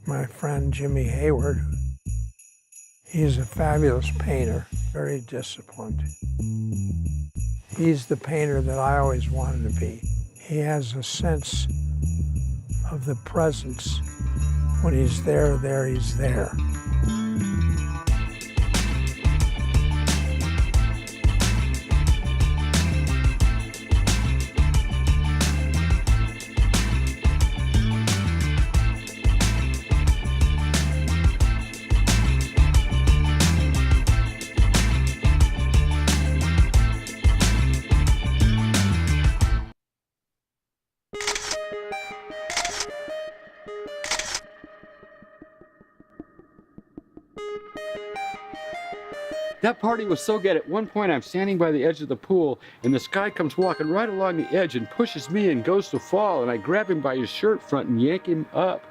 My friend Jimmy Hayward, he's a fabulous painter, very disciplined. He's the painter that I always wanted to be. He has a sense of the presence. When he's there, he's there. That party was so good. At one point, I'm standing by the edge of the pool, and this guy comes walking right along the edge and pushes me and goes to fall, and I grab him by his shirt front and yank him up.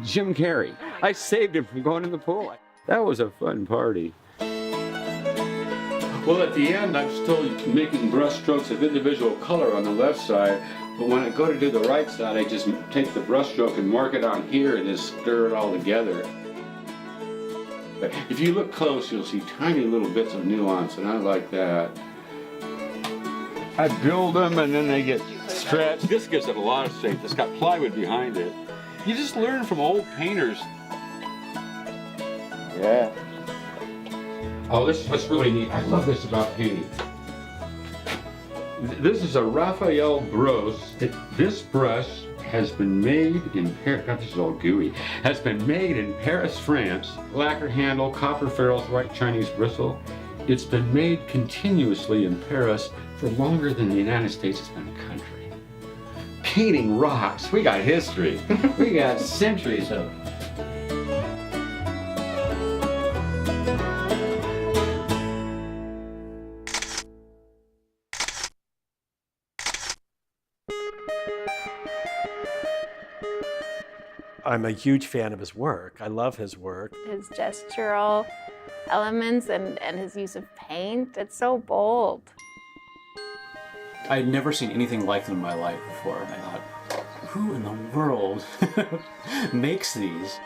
Jim Carrey. I saved him from going in the pool. That was a fun party. Well, at the end, I'm still making brush strokes of individual color on the left side, but when I go to do the right side, I just take the brush stroke and mark it on here and just stir it all together. But if you look close, you'll see tiny little bits of nuance, and I like that. I build them, and then they get stretched. This gives it a lot of shape. It's got plywood behind it. You just learn from old painters. Yeah. Oh, this is really neat. I love this about painting. This is a Raphael Gros. This brush has been made in Paris. God, this is all gooey. Has been made in Paris, France. Lacquer handle, copper ferrules, white Chinese bristle. It's been made continuously in Paris for longer than the United States has been a country. Painting rocks. We got history. We got centuries of it. I'm a huge fan of his work. I love his work. His gestural elements and his use of paint, it's so bold. I had never seen anything like them in my life before, and I thought, who in the world makes these?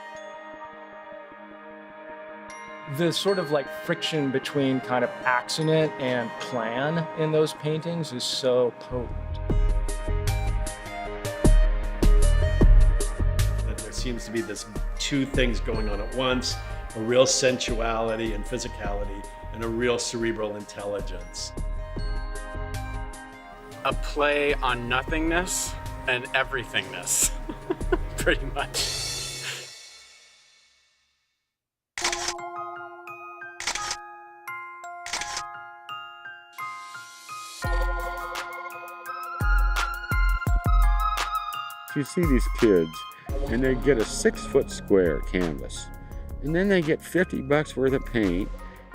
The sort of like friction between kind of accident and plan in those paintings is so potent. Seems to be this two things going on at once, a real sensuality and physicality, and a real cerebral intelligence. A play on nothingness and everythingness, pretty much. You see these kids, and they get a 6-foot square canvas, and then they get $50 worth of paint,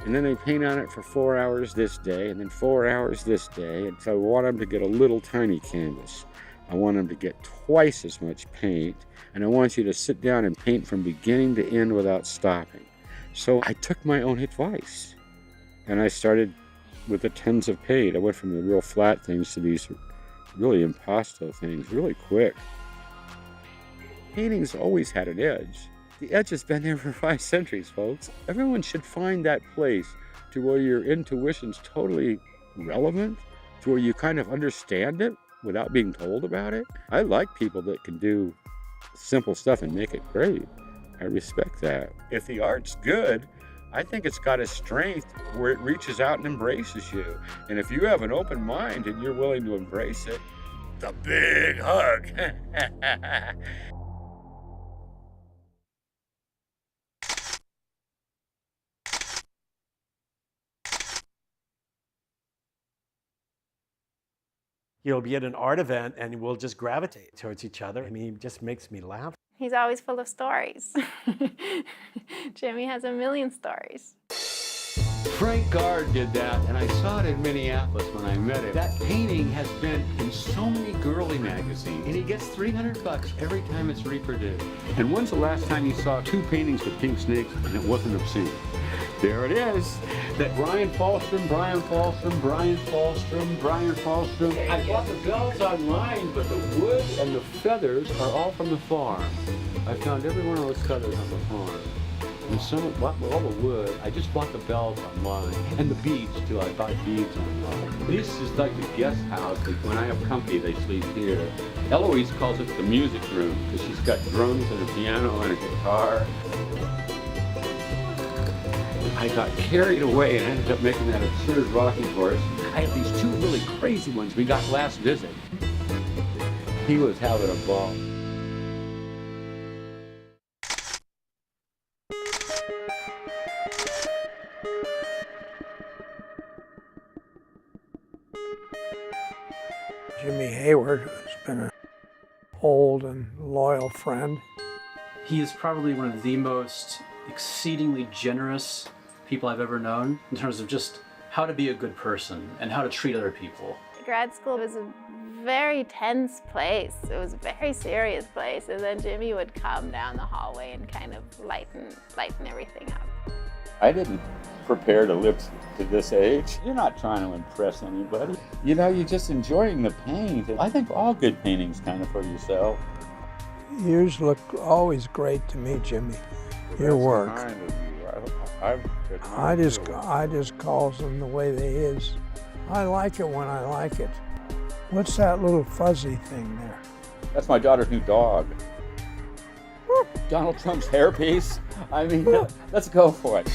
and then they paint on it for 4 hours this day, and then 4 hours this day. And so I want them to get a little tiny canvas. I want them to get twice as much paint, and I want you to sit down and paint from beginning to end without stopping. So I took my own advice, and I started with the tins of paint. I went from the real flat things to these really impasto things, really quick. Painting's always had an edge. The edge has been there for 5 centuries, folks. Everyone should find that place to where your intuition's totally relevant, to where you kind of understand it without being told about it. I like people that can do simple stuff and make it great. I respect that. If the art's good, I think it's got a strength where it reaches out and embraces you. And if you have an open mind and you're willing to embrace it, the big hug. You'll be at an art event and we'll just gravitate towards each other. I mean, he just makes me laugh. He's always full of stories. Jimmy has a million stories. Frank Gard did that, and I saw it in Minneapolis when I met him. That painting has been in so many girly magazines, and he gets $300 every time it's reproduced. And when's the last time you saw 2 paintings with pink snakes and it wasn't obscene? There it is. That Brian Falstrom. I bought the bells online, but the wood and the feathers are all from the farm. I found every one of those feathers on the farm. And some of all the wood, I just bought the bells online. And the beads too, I bought beads online. This is like the guest house. Like when I have company, they sleep here. Eloise calls it the music room because she's got drums and a piano and a guitar. I got carried away and ended up making that absurd rocking horse. I have these 2 really crazy ones we got last visit. He was having a ball. Jimmy Hayward has been an old and loyal friend. He is probably one of the most exceedingly generous people I've ever known in terms of just how to be a good person and how to treat other people. Grad school was a very tense place. It was a very serious place, and then Jimmy would come down the hallway and kind of lighten everything up. I didn't prepare to live to this age. You're not trying to impress anybody. You know, you're just enjoying the paint. I think all good painting's kind of for yourself. Yours look always great to me, Jimmy. Your work. Kind of you. I just calls them the way they is. I like it when I like it. What's that little fuzzy thing there? That's my daughter's new dog. Donald Trump's hairpiece. I mean, let's go for it.